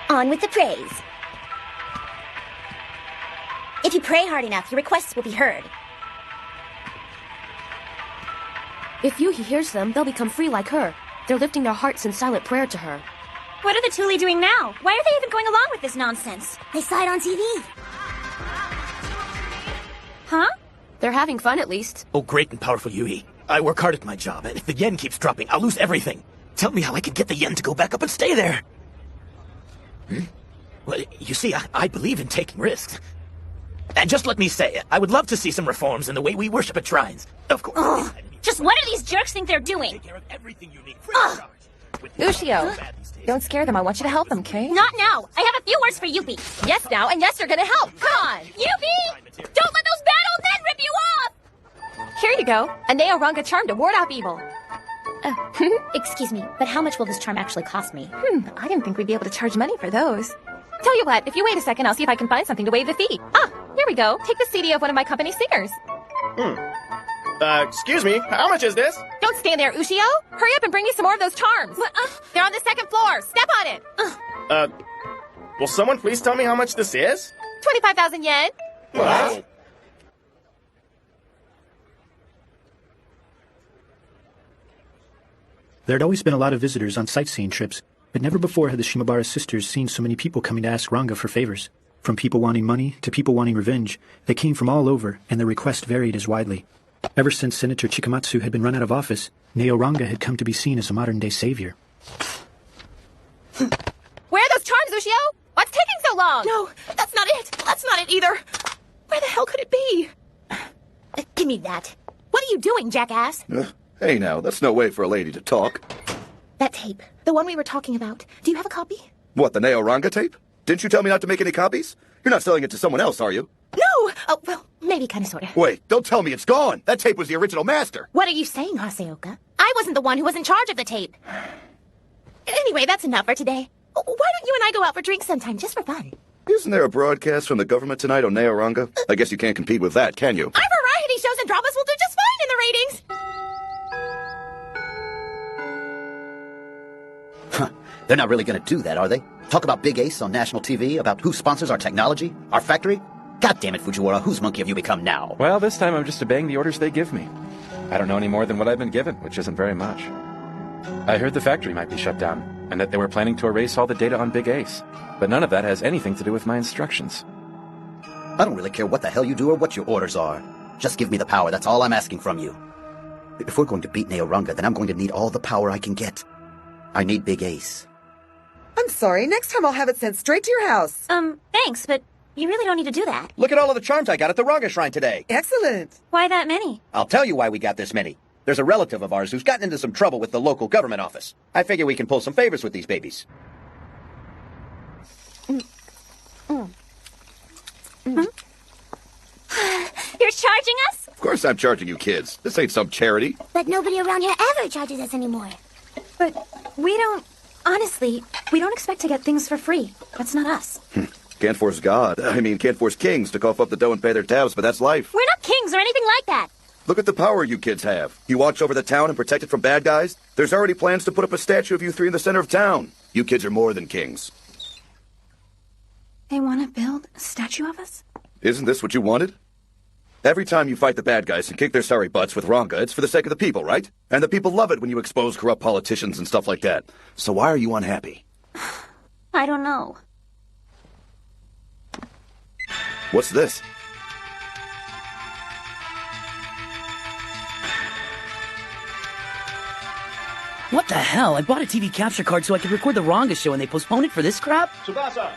On with the praise. If you pray hard enough, your requests will be heard. If Yuhi hears them, they'll become free like her. They're lifting their hearts in silent prayer to her. What are the Thule doing now? Why are they even going along with this nonsense? They saw it on TV. Huh? They're having fun, at least. Oh, great and powerful Yuhi. I work hard at my job, and if the yen keeps dropping, I'll lose everything. Tell me how I can get the yen to go back up and stay there. Well, you see, I believe in taking risks. And just let me say, I would love to see some reforms in the way we worship at shrines. Of course. Ugh. Just what do these jerks think they're doing? Take care of everything you need free of charge. Ushio, don't scare them. I want you to help them, okay? Not now. I have a few words for Yubi. Yes, now, and yes, you're gonna help. Come on. Yubi! Don't let those bad old men rip you off! Here you go. A Neo Ranga charm to ward off evil. Excuse me, but how much will this charm actually cost me? I didn't think we'd be able to charge money for those. Tell you what, if you wait a second, I'll see if I can find something to waive the fee. Ah, here we go. Take the CD of one of my company singers. Excuse me, how much is this? Don't stand there, Ushio. Hurry up and bring me some more of those charms. They're on the second floor. Step on it. Will someone please tell me how much this is? 25,000 yen. What? There had always been a lot of visitors on sightseeing trips, but never before had the Shimabara sisters seen so many people coming to ask Ranga for favors. From people wanting money to people wanting revenge, they came from all over, and their requests varied as widely. Ever since Senator Chikamatsu had been run out of office, Neo Ranga had come to be seen as a modern-day savior. Where are those charms, Ushio? What's taking so long? No, that's not it. That's not it either. Where the hell could it be? Give me that. What are you doing, jackass? Hey now, that's no way for a lady to talk. That tape. The one we were talking about. Do you have a copy? What, the Neo Ranga tape? Didn't you tell me not to make any copies? You're not selling it to someone else, are you? No! Oh, well, maybe kind of, sort of. Wait, don't tell me it's gone. That tape was the original master. What are you saying, Haseoka? I wasn't the one who was in charge of the tape. Anyway, that's enough for today. Why don't you and I go out for drinks sometime, just for fun? Isn't there a broadcast from the government tonight on Neo Ranga? I guess you can't compete with that, can you? Our variety shows and dramas will do just fine in the ratings! They're not really going to do that, are they? Talk about Big Ace on national TV, about who sponsors our technology, our factory? God damn it, Fujiwara, whose monkey have you become now? Well, this time I'm just obeying the orders they give me. I don't know any more than what I've been given, which isn't very much. I heard the factory might be shut down, and that they were planning to erase all the data on Big Ace. But none of that has anything to do with my instructions. I don't really care what the hell you do or what your orders are. Just give me the power, that's all I'm asking from you. If we're going to beat Neo Ranga, then I'm going to need all the power I can get. I need Big Ace. I'm sorry, next time I'll have it sent straight to your house. Thanks, but you really don't need to do that. Look at all of the charms I got at the Ranga Shrine today. Excellent. Why that many? I'll tell you why we got this many. There's a relative of ours who's gotten into some trouble with the local government office. I figure we can pull some favors with these babies. You're charging us? Of course I'm charging you kids. This ain't some charity. But nobody around here ever charges us anymore. But we don't... Honestly, we don't expect to get things for free. That's not us. Can't force God. Can't force kings to cough up the dough and pay their tabs, but that's life. We're not kings or anything like that. Look at the power you kids have. You watch over the town and protect it from bad guys? There's already plans to put up a statue of you three in the center of town. You kids are more than kings. They want to build a statue of us? Isn't this what you wanted? Every time you fight the bad guys and kick their sorry butts with Ranga, it's for the sake of the people, right? And the people love it when you expose corrupt politicians and stuff like that. So why are you unhappy? I don't know. What's this? What the hell? I bought a TV capture card so I could record the Ranga show and they postponed it for this crap? Tsubasa!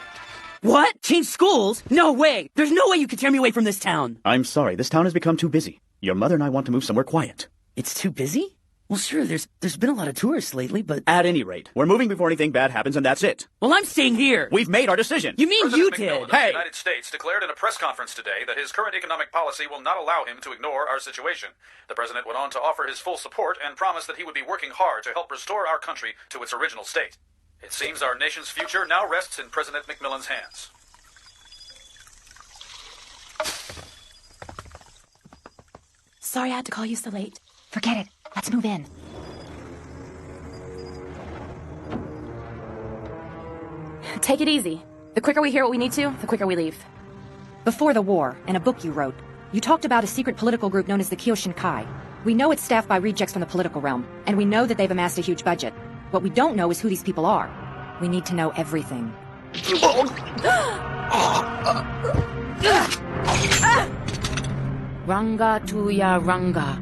What? Change schools? No way! There's no way you could tear me away from this town! I'm sorry, this town has become too busy. Your mother and I want to move somewhere quiet. It's too busy? Well, sure, there's been a lot of tourists lately, but... At any rate, we're moving before anything bad happens, and that's it. Well, I'm staying here. We've made our decision. You mean President you McMillan did? of the United States declared in a press conference today that his current economic policy will not allow him to ignore our situation. The president went on to offer his full support and promised that he would be working hard to help restore our country to its original state. It seems our nation's future now rests in President McMillan's hands. Sorry I had to call you so late. Forget it. Let's move in. Take it easy. The quicker we hear what we need to, the quicker we leave. Before the war, in a book you wrote, you talked about a secret political group known as the Kyoshinkai. We know it's staffed by rejects from the political realm, and we know that they've amassed a huge budget. What we don't know is who these people are. We need to know everything. Ranga tuya Ranga.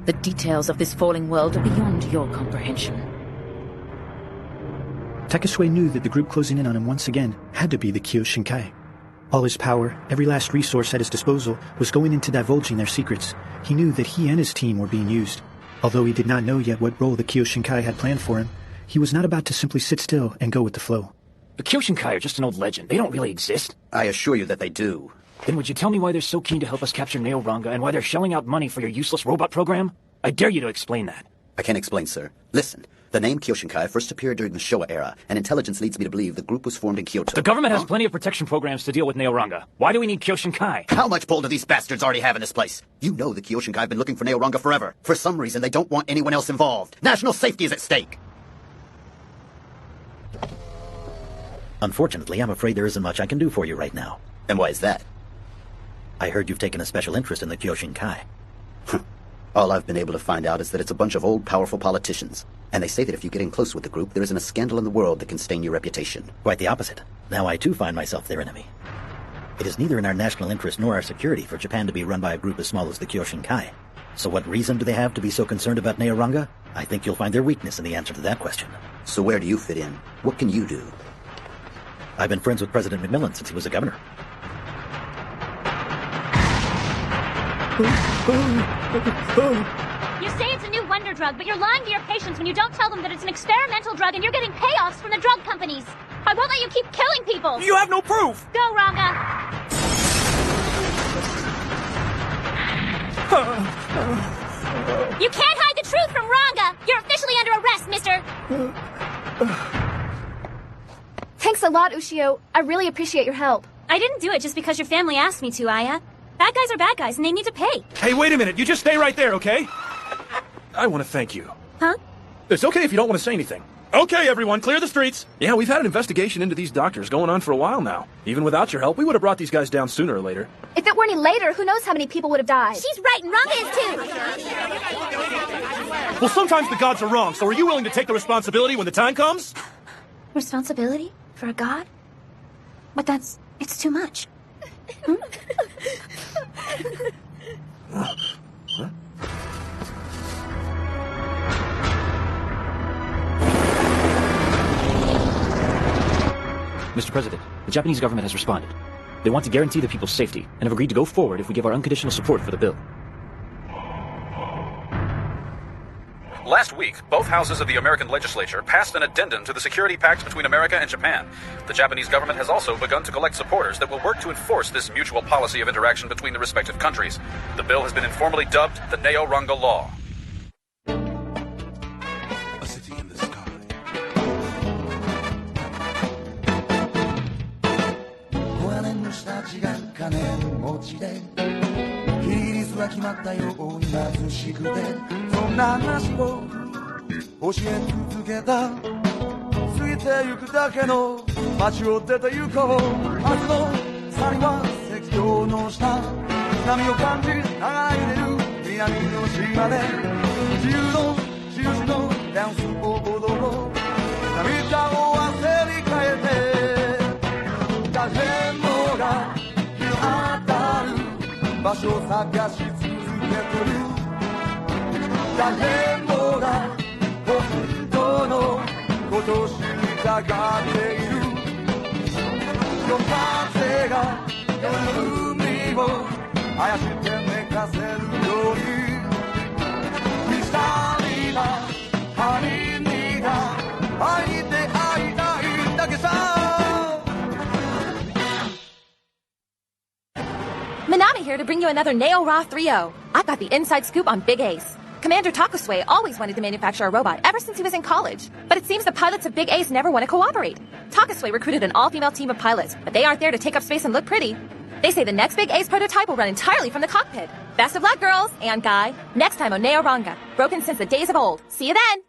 The details of this falling world are beyond your comprehension. Takesue knew that the group closing in on him once again had to be the Kyoshinkai. All his power, every last resource at his disposal, was going into divulging their secrets. He knew that he and his team were being used. Although he did not know yet what role the Kyoshinkai had planned for him, he was not about to simply sit still and go with the flow. The Kyoshinkai are just an old legend. They don't really exist. I assure you that they do. Then would you tell me why they're so keen to help us capture Neo Ranga and why they're shelling out money for your useless robot program? I dare you to explain that. I can't explain, sir. Listen, the name Kyoshinkai first appeared during the Showa era, and intelligence leads me to believe the group was formed in Kyoto. The government has plenty of protection programs to deal with Neo Ranga. Why do we need Kyoshinkai? How much pull do these bastards already have in this place? You know the Kyoshinkai have been looking for Neo Ranga forever. For some reason, they don't want anyone else involved. National safety is at stake. Unfortunately, I'm afraid there isn't much I can do for you right now. And why is that? I heard you've taken a special interest in the Kyoshinkai. All I've been able to find out is that it's a bunch of old, powerful politicians. And they say that if you get in close with the group, there isn't a scandal in the world that can stain your reputation. Quite the opposite. Now I too find myself their enemy. It is neither in our national interest nor our security for Japan to be run by a group as small as the Kyoshinkai. So what reason do they have to be so concerned about Neo Ranga? I think you'll find their weakness in the answer to that question. So where do you fit in? What can you do? I've been friends with President McMillan since he was a governor. You say it's a new wonder drug, but you're lying to your patients when you don't tell them that it's an experimental drug and you're getting payoffs from the drug companies. I won't let you keep killing people. You have no proof. Go, Ranga. You can't hide the truth from Ranga. You're officially under arrest, mister. Thanks a lot, Ushio. I really appreciate your help. I didn't do it just because your family asked me to, Aya. Bad guys are bad guys, and they need to pay. Hey, wait a minute. You just stay right there, okay? I want to thank you. Huh? It's okay if you don't want to say anything. Okay, everyone, clear the streets. Yeah, we've had an investigation into these doctors going on for a while now. Even without your help, we would have brought these guys down sooner or later. If it were any later, who knows how many people would have died? She's right, and Ranga is too. Well, sometimes the gods are wrong, so are you willing to take the responsibility when the time comes? Responsibility? For a god? But it's too much. Mr. President, the Japanese government has responded. They want to guarantee the people's safety and have agreed to go forward if we give our unconditional support for the bill. Last week, both houses of the American legislature passed an addendum to the security pact between America and Japan. The Japanese government has also begun to collect supporters that will work to enforce this mutual policy of interaction between the respective countries. The bill has been informally dubbed the Neo Ranga Law. A city in the sky. 5年の下地が金持ちで比率が決まったように貧しくてそんな話を教え続けた過ぎてゆくだけの街を出て行こう明日の去りは赤道の下波を感じ流れる南の島で自由の印のダンスを踊ろう涙を汗に変えて誰もが日の当たる場所を探し続けてる誰もが本当のことを知りたがっている夜風が夜の海をあやして寝かせるように光が Kami here to bring you another Neo Ra 3.0. I've got the inside scoop on Big Ace. Commander Takasue always wanted to manufacture a robot ever since he was in college. But it seems the pilots of Big Ace never want to cooperate. Takasue recruited an all-female team of pilots, but they aren't there to take up space and look pretty. They say the next Big Ace prototype will run entirely from the cockpit. Best of luck, girls and guy. Next time on Neo Ranga. Broken since the days of old. See you then!